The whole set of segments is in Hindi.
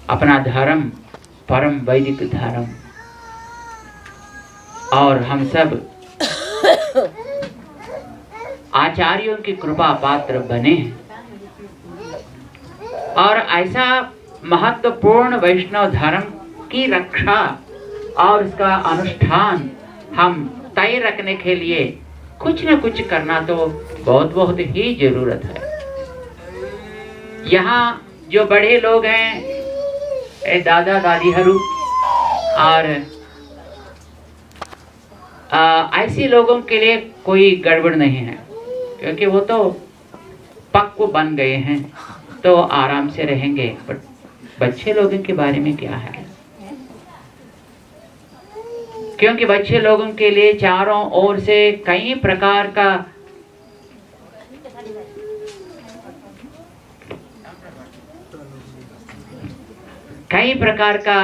अपना धर्म परम वैदिक धर्म, और हम सब आचार्यों की कृपा पात्र बने और ऐसा महत्वपूर्ण वैष्णव धर्म की रक्षा और उसका अनुष्ठान हम तय रखने के लिए कुछ न कुछ करना तो बहुत बहुत ही जरूरत है। यहाँ जो बड़े लोग हैं, दादा दादी हरू और ऐसे लोगों के लिए कोई गड़बड़ नहीं है, क्योंकि वो तो पक्व बन गए हैं तो आराम से रहेंगे। बट बच्चे लोगों के बारे में क्या है, क्योंकि बच्चे लोगों के लिए चारों ओर से कई प्रकार का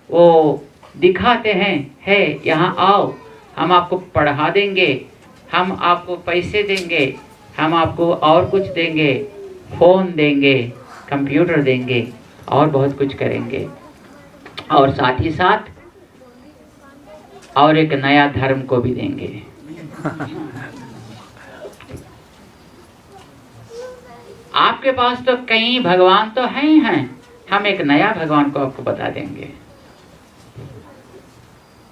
वो दिखाते हैं, है यहाँ आओ, हम आपको पढ़ा देंगे, हम आपको पैसे देंगे, हम आपको और कुछ देंगे, फोन देंगे, कंप्यूटर देंगे और बहुत कुछ करेंगे, और साथ ही साथ और एक नया धर्म को भी देंगे। आपके पास तो कई भगवान तो हैं ही हैं, हम एक नया भगवान को आपको बता देंगे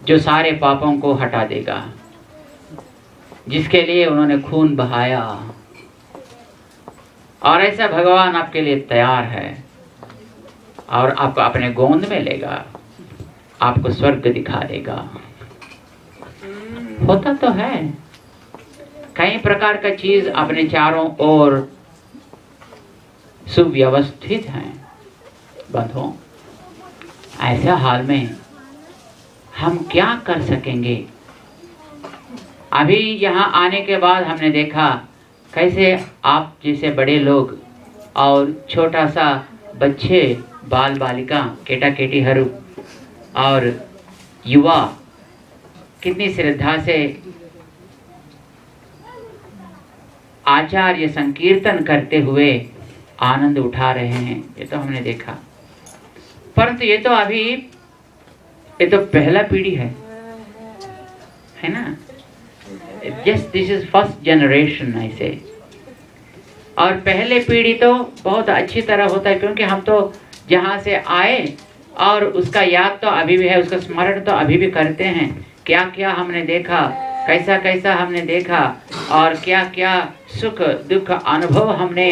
जो सारे पापों को हटा देगा, जिसके लिए उन्होंने खून बहाया, और ऐसा भगवान आपके लिए तैयार है और आपको अपने गोद में लेगा, आपको स्वर्ग दिखा देगा। होता तो है, कई प्रकार का चीज अपने चारों ओर सुव्यवस्थित हैं बंधुओं। ऐसा हाल में हम क्या कर सकेंगे? अभी यहाँ आने के बाद हमने देखा कैसे आप जैसे बड़े लोग और छोटा सा बच्चे, बाल बालिका, केटा केटी हरू और युवा कितनी श्रद्धा से आचार्य संकीर्तन करते हुए आनंद उठा रहे हैं, ये तो हमने देखा। परंतु ये तो पहला पीढ़ी है ना? Just this is first generation ऐसे। और पहले पीढ़ी तो बहुत अच्छी तरह होता है, क्योंकि हम तो जहाँ से आए और उसका याद तो अभी भी है, उसका स्मरण तो अभी भी करते हैं। क्या क्या हमने देखा, कैसा कैसा हमने देखा, और क्या क्या सुख दुख अनुभव हमने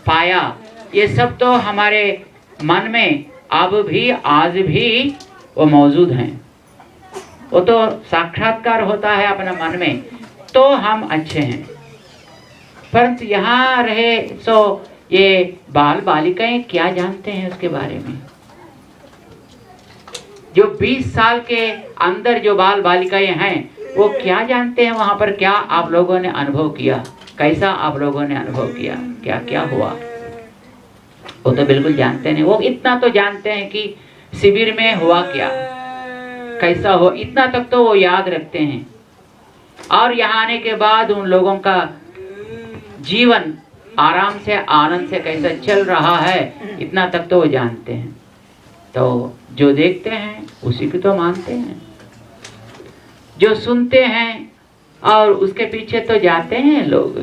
पाया, ये सब तो हमारे मन में अब भी आज भी वो मौजूद हैं। वो तो साक्षात्कार होता है अपना मन में, तो हम अच्छे हैं। परंतु यहाँ रहे सो ये बाल बालिकाएं क्या जानते हैं उसके बारे में? जो 20 साल के अंदर जो बाल बालिकाएं हैं वो क्या जानते हैं? वहां पर क्या आप लोगों ने अनुभव किया, कैसा आप लोगों ने अनुभव किया, क्या क्या हुआ, वो तो बिल्कुल जानते नहीं। वो इतना तो जानते हैं कि शिविर में हुआ क्या, कैसा हो, इतना तक तो वो याद रखते हैं। और यहाँ आने के बाद उन लोगों का जीवन आराम से आनंद से कैसा चल रहा है, इतना तक तो वो जानते हैं। तो जो देखते हैं उसी को तो मानते हैं, जो सुनते हैं और उसके पीछे तो जाते हैं लोग।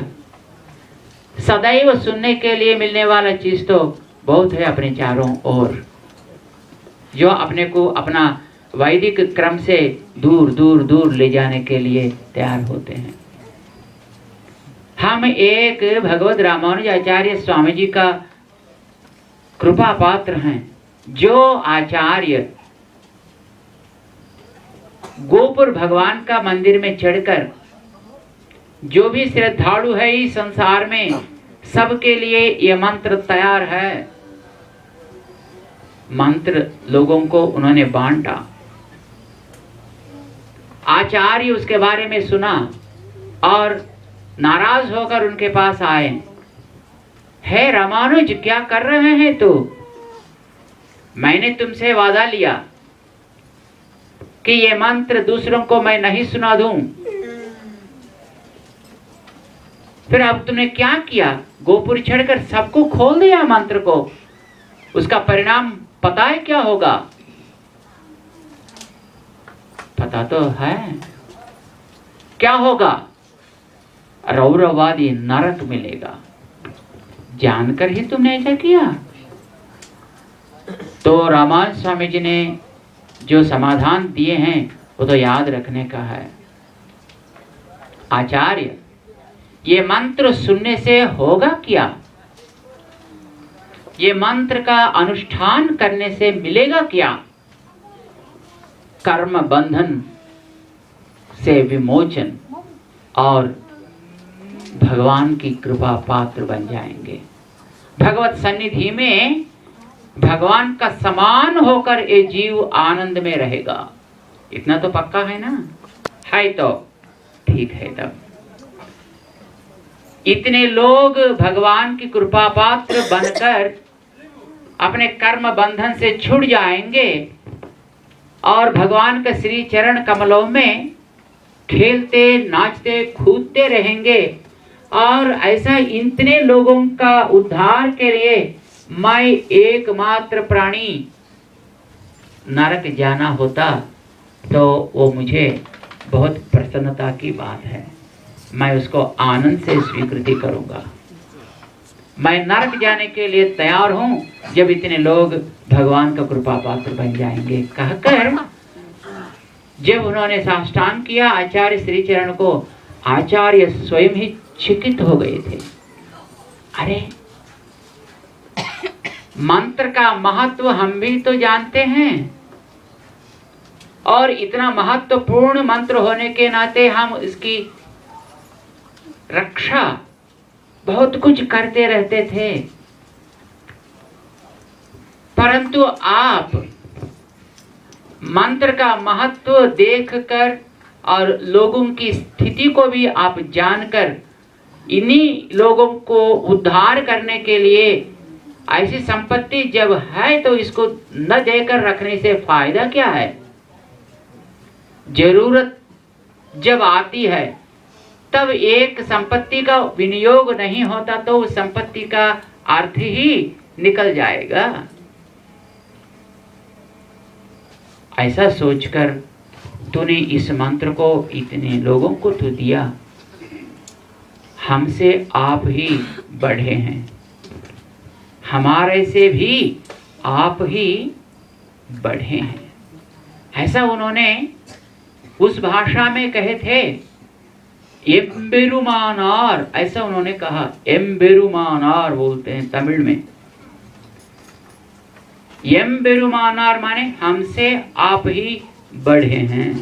सदैव सुनने के लिए मिलने वाला चीज तो बहुत है अपने चारों ओर, जो अपने को अपना वैदिक क्रम से दूर दूर दूर ले जाने के लिए तैयार होते हैं। हम एक भगवत रामानुज आचार्य स्वामी जी का कृपा पात्र हैं, जो आचार्य गोपुर भगवान का मंदिर में चढ़कर जो भी श्रद्धालु है इस संसार में सबके लिए ये मंत्र तैयार है। मंत्र लोगों को उन्होंने बांटा। आचार्य उसके बारे में सुना और नाराज होकर उनके पास आए। हे रामानुज, क्या कर रहे हैं तू? मैंने तुमसे वादा लिया कि ये मंत्र दूसरों को मैं नहीं सुना दूं। फिर अब तुमने क्या किया? गोपुर चढ़कर सबको खोल दिया मंत्र को। उसका परिणाम पता है क्या होगा? पता तो है क्या होगा? रौरवादी नरक मिलेगा। जानकर ही तुमने ऐसा किया। तो रामानुज स्वामी जी ने जो समाधान दिए हैं वो तो याद रखने का है। आचार्य, ये मंत्र सुनने से होगा क्या? ये मंत्र का अनुष्ठान करने से मिलेगा क्या? कर्म बंधन से विमोचन और भगवान की कृपा पात्र बन जाएंगे। भगवत सन्निधि में भगवान का समान होकर ये जीव आनंद में रहेगा। इतना तो पक्का है ना? है तो ठीक है। तब इतने लोग भगवान की कृपा पात्र बनकर अपने कर्म बंधन से छूट जाएंगे और भगवान के श्री चरण कमलों में खेलते नाचते कूदते रहेंगे। और ऐसा इतने लोगों का उद्धार के लिए मैं एकमात्र प्राणी नरक जाना होता तो वो मुझे बहुत प्रसन्नता की बात है। मैं उसको आनंद से स्वीकृति करूंगा। मैं नरक जाने के लिए तैयार हूं जब इतने लोग भगवान का कृपा पात्र बन जाएंगे। कहकर जब उन्होंने साष्टांग किया आचार्य श्री चरण को, आचार्य स्वयं ही चकित हो गए थे। अरे, मंत्र का महत्व हम भी तो जानते हैं और इतना महत्वपूर्ण मंत्र होने के नाते हम इसकी रक्षा बहुत कुछ करते रहते थे, परंतु आप मंत्र का महत्व देखकर और लोगों की स्थिति को भी आप जानकर इन्हीं लोगों को उद्धार करने के लिए ऐसी संपत्ति जब है तो इसको न देकर रखने से फायदा क्या है? जरूरत जब आती है तब एक संपत्ति का विनियोग नहीं होता तो उस संपत्ति का अर्थ ही निकल जाएगा। ऐसा सोचकर तूने इस मंत्र को इतने लोगों को तो दिया। हमसे आप ही बढ़े हैं, हमारे से भी आप ही बढ़े हैं। ऐसा उन्होंने उस भाषा में कहे थे। एम्बेरुमानार, ऐसा उन्होंने कहा। एम्बेरुमानार बोलते हैं तमिल में। एम्बेरुमानार माने हमसे आप ही बढ़े हैं।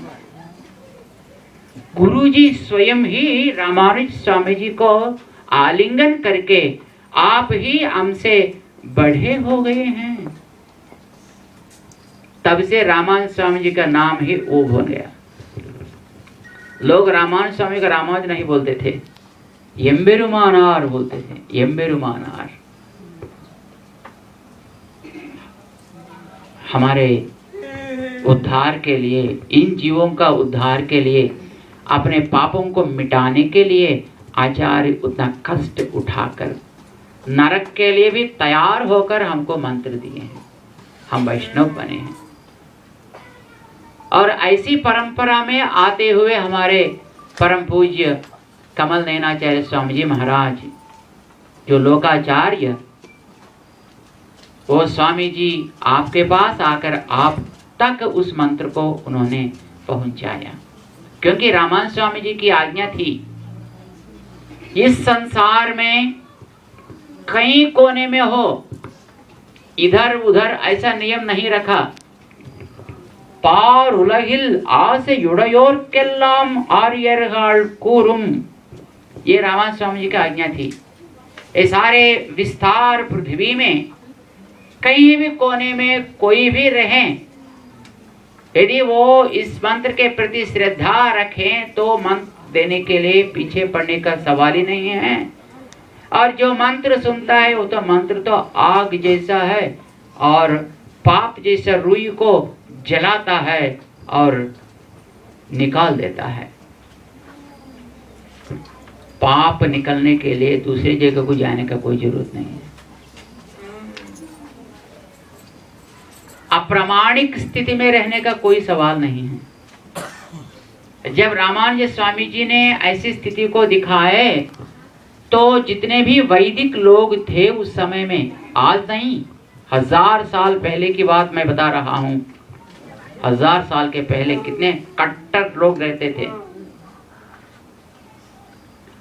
गुरुजी स्वयं ही रामानुज स्वामी जी को आलिंगन करके आप ही हमसे बढ़े हो गए हैं। तब से रामानुज स्वामी जी का नाम ही वो हो गया। लोग रामानुज स्वामी का रामानुज नहीं बोलते थे, एम्बेरुमानार बोलते थे। एम्बेरुमानार हमारे उद्धार के लिए, इन जीवों का उद्धार के लिए, अपने पापों को मिटाने के लिए आचार्य उतना कष्ट उठाकर नरक के लिए भी तैयार होकर हमको मंत्र दिए हैं। हम वैष्णव बने हैं और ऐसी परंपरा में आते हुए हमारे परम पूज्य कमल नयनाचार्य स्वामी जी महाराज जो लोकाचार्य, वो स्वामी जी आपके पास आकर आप तक उस मंत्र को उन्होंने पहुंचाया। क्योंकि रामानुज स्वामी जी की आज्ञा थी, इस संसार में कहीं कोने में हो, इधर उधर ऐसा नियम नहीं रखा। पार उलगिल आसे युड़योर्केल्लाम आर्यर्गाल कूरुम, ये रामानुज स्वामी जी की आज्ञा थी। ये सारे विस्तार पृथ्वी में कहीं भी कोने में कोई भी रहे, यदि वो इस मंत्र के प्रति श्रद्धा रखें तो मंत्र देने के लिए पीछे पड़ने का सवाल ही नहीं है। और जो मंत्र सुनता है वो तो मंत्र तो आग जैसा है और पाप जैसा रुई को जलाता है और निकाल देता है। पाप निकलने के लिए दूसरी जगह को जाने का कोई जरूरत नहीं है। अप्रामाणिक स्थिति में रहने का कोई सवाल नहीं है। जब रामानुज स्वामी जी ने ऐसी स्थिति को दिखाए तो जितने भी वैदिक लोग थे उस समय में, आज नहीं, 1000 साल पहले की बात मैं बता रहा हूँ, 1000 साल के पहले कितने कट्टर लोग रहते थे।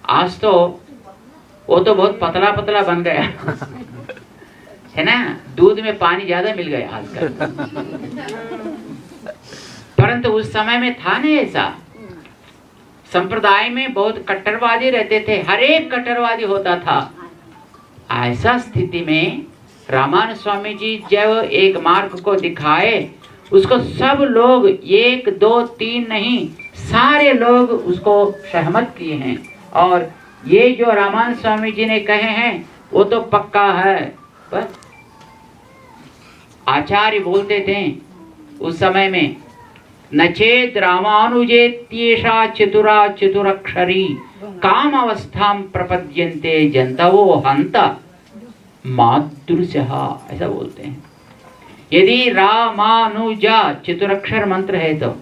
आज तो वो तो बहुत पतला पतला बन गया है ना, दूध में पानी ज्यादा मिल गया आजकल। परंतु उस समय में था नहीं ऐसा। संप्रदाय में बहुत कट्टरवादी रहते थे, हर एक कट्टरवादी होता था। ऐसा स्थिति में रामानुज स्वामी जी जब एक मार्ग को दिखाए, उसको सब लोग 1 2 3 नहीं, सारे लोग उसको सहमत किए हैं। और ये जो रामानुज स्वामी जी ने कहे हैं वो तो पक्का है। बस आचार्य बोलते थे उस समय में, नचेत रामानुजेत्येषा चतुरा चतुरक्षरी काम अवस्थाम प्रपद्यन्ते जन्तवो हन्त मातृस्यः, ऐसा बोलते हैं। यदि रामानुजा चतुरक्षर मंत्र है तो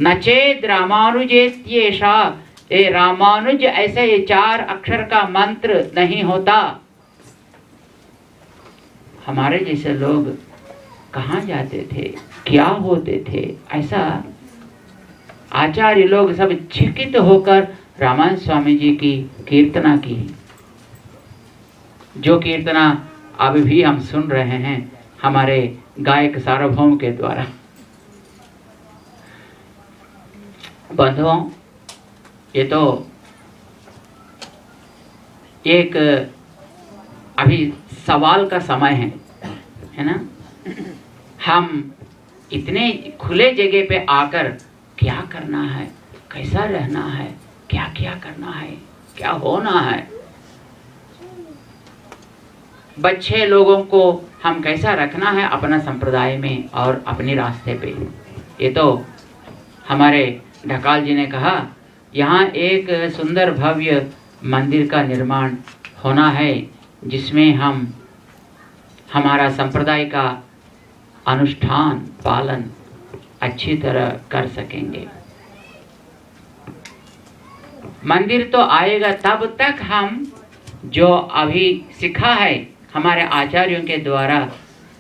नचेत रामानुजेत्येषा, ये रामानुज ऐसे ये 4 अक्षर का मंत्र नहीं होता, हमारे जैसे लोग कहाँ जाते थे, क्या होते थे। ऐसा आचार्य लोग सब चकित होकर रामानुज स्वामी जी की कीर्तना की, जो कीर्तना अभी भी हम सुन रहे हैं हमारे गायक सार्वभौम के द्वारा। बंधुओं, ये तो एक अभी सवाल का समय है ना। हम इतने खुले जगह पे आकर क्या करना है, कैसा रहना है, क्या क्या करना है, क्या होना है, बच्चे लोगों को हम कैसा रखना है अपना संप्रदाय में और अपने रास्ते पे। ये तो हमारे ढकाल जी ने कहा, यहाँ एक सुंदर भव्य मंदिर का निर्माण होना है जिसमें हम हमारा संप्रदाय का अनुष्ठान पालन अच्छी तरह कर सकेंगे। मंदिर तो आएगा तब तक हम जो अभी सीखा है हमारे आचार्यों के द्वारा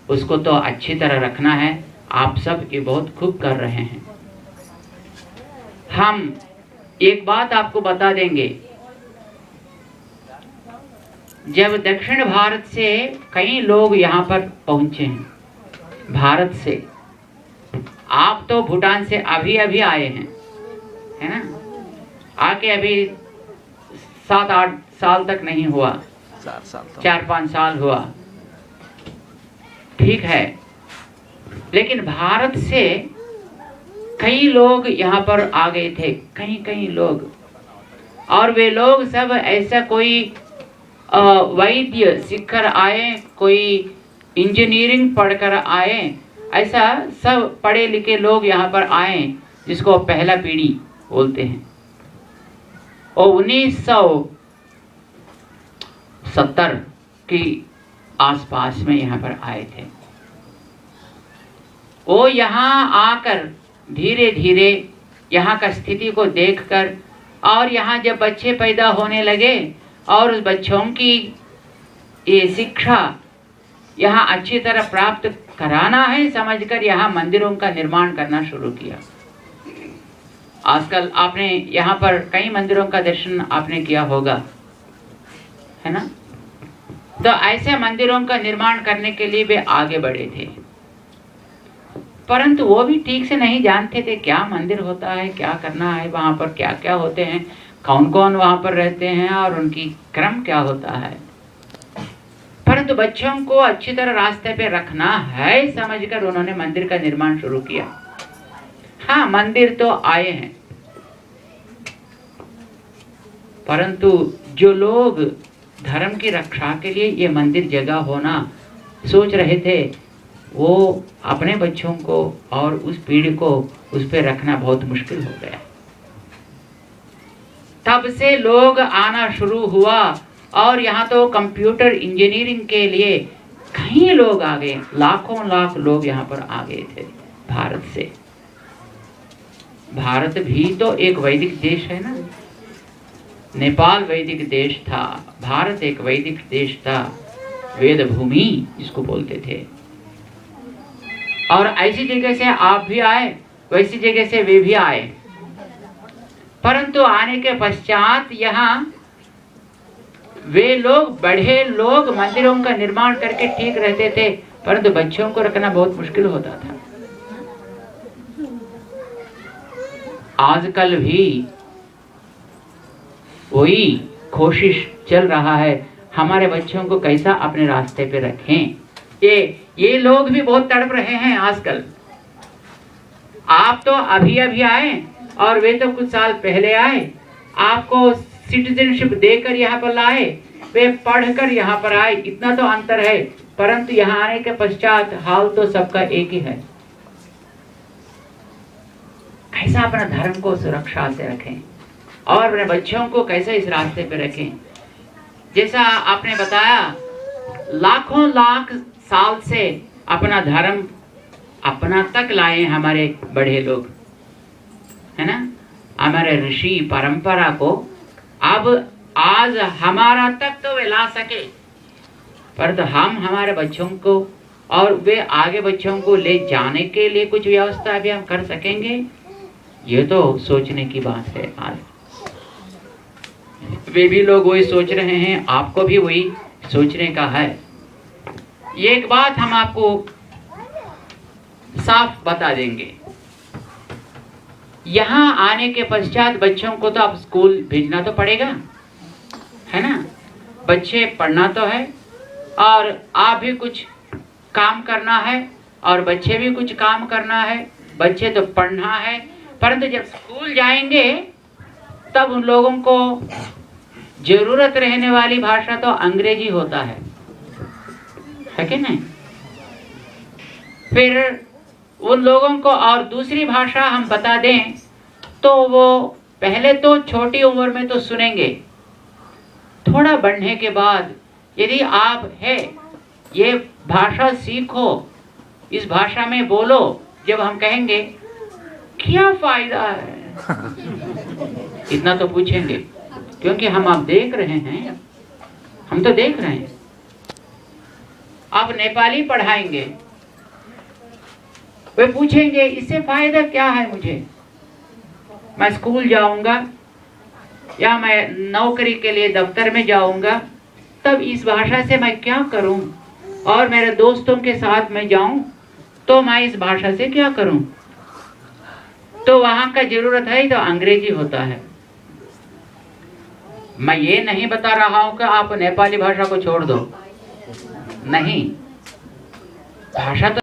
उसको तो अच्छी तरह रखना है। आप सब ये बहुत खूब कर रहे हैं। हम एक बात आपको बता देंगे, जब दक्षिण भारत से कई लोग यहाँ पर पहुंचे हैं, भारत से, आप तो भूटान से अभी अभी आए हैं, है ना, आके अभी 7-8 साल तक नहीं हुआ, 4-5 साल हुआ, ठीक है। लेकिन भारत से कई लोग यहाँ पर आ गए थे, कई लोग, और वे लोग सब ऐसा कोई वैद्य सीखकर आए, कोई इंजीनियरिंग पढ़कर आए, ऐसा सब पढ़े लिखे लोग यहाँ पर आए जिसको पहला पीढ़ी बोलते हैं। और 1970 की आसपास में यहाँ पर आए थे। वो यहाँ आकर धीरे धीरे यहाँ का स्थिति को देखकर, और यहाँ जब बच्चे पैदा होने लगे और उस बच्चों की ये शिक्षा यहाँ अच्छी तरह प्राप्त कराना है समझकर यहाँ मंदिरों का निर्माण करना शुरू किया। आजकल आपने यहाँ पर कई मंदिरों का दर्शन आपने किया होगा, है ना। तो ऐसे मंदिरों का निर्माण करने के लिए वे आगे बढ़े थे, परंतु वो भी ठीक से नहीं जानते थे क्या मंदिर होता है, क्या करना है, वहाँ पर क्या क्या होते हैं, कौन कौन वहाँ पर रहते हैं और उनकी क्रम क्या होता है। परंतु बच्चों को अच्छी तरह रास्ते पे रखना है समझकर उन्होंने मंदिर का निर्माण शुरू किया। हाँ, मंदिर तो आए हैं, परंतु जो लोग धर्म की रक्षा के लिए ये मंदिर जगह होना सोच रहे थे, वो अपने बच्चों को और उस पीढ़ी को उस पे रखना बहुत मुश्किल हो गया। तब से लोग आना शुरू हुआ, और यहाँ तो कंप्यूटर इंजीनियरिंग के लिए कई लोग आ गए, लाखों लाख लोग यहाँ पर आ गए थे भारत से। भारत भी तो एक वैदिक देश है ना। नेपाल वैदिक देश था, भारत एक वैदिक देश था, वेद भूमि इसको बोलते थे। और ऐसी जगह से आप भी आए, वैसी जगह से वे भी आए, परंतु आने के पश्चात यहाँ वे लोग, बड़े लोग मंदिरों का निर्माण करके ठीक रहते थे, परंतु बच्चों को रखना बहुत मुश्किल होता था। आजकल भी वही कोशिश चल रहा है, हमारे बच्चों को कैसा अपने रास्ते पे रखें। ये लोग भी बहुत तड़प रहे हैं आजकल। आप तो अभी अभी आए और वे तो कुछ साल पहले आए, आपको सिटीजनशिप देकर यहाँ पर लाए, वे पढ़कर यहाँ पर आए, इतना तो अंतर है। परंतु यहाँ आने के पश्चात हाल तो सबका एक ही है। कैसा अपना धर्म को सुरक्षा से रखें और अपने बच्चों को कैसे इस रास्ते पे रखें। जैसा आपने बताया, लाखों लाख साल से अपना धर्म अपना तक लाए हमारे बड़े लोग, है ना, हमारे ऋषि परंपरा को। अब आज हमारा तक तो वे ला सके, पर तो हम हमारे बच्चों को और वे आगे बच्चों को ले जाने के लिए कुछ व्यवस्था भी हम कर सकेंगे, ये तो सोचने की बात है। आज वे भी लोग वही सोच रहे हैं, आपको भी वही सोचने का है। एक बात हम आपको साफ बता देंगे, यहाँ आने के पश्चात बच्चों को तो आप स्कूल भेजना तो पड़ेगा, है ना। बच्चे पढ़ना तो है और आप भी कुछ काम करना है और बच्चे भी कुछ काम करना है। बच्चे तो पढ़ना है, परंतु जब स्कूल जाएंगे तब उन लोगों को जरूरत रहने वाली भाषा तो अंग्रेजी होता है कि नहीं। फिर उन लोगों को और दूसरी भाषा हम बता दें तो वो पहले तो छोटी उम्र में तो सुनेंगे, थोड़ा बढ़ने के बाद यदि आप है ये भाषा सीखो, इस भाषा में बोलो, जब हम कहेंगे क्या फायदा है इतना तो पूछेंगे, क्योंकि हम आप देख रहे हैं, हम तो देख रहे हैं। आप नेपाली पढ़ाएंगे, वे पूछेंगे इससे फायदा क्या है मुझे, मैं स्कूल जाऊंगा या मैं नौकरी के लिए दफ्तर में जाऊंगा, तब इस भाषा से मैं क्या करूं, और मेरे दोस्तों के साथ मैं जाऊं तो मैं इस भाषा से क्या करूं। तो वहां का जरूरत है तो अंग्रेजी होता है। मैं ये नहीं बता रहा हूं कि आप नेपाली भाषा को छोड़ दो, नहीं, भाषा तो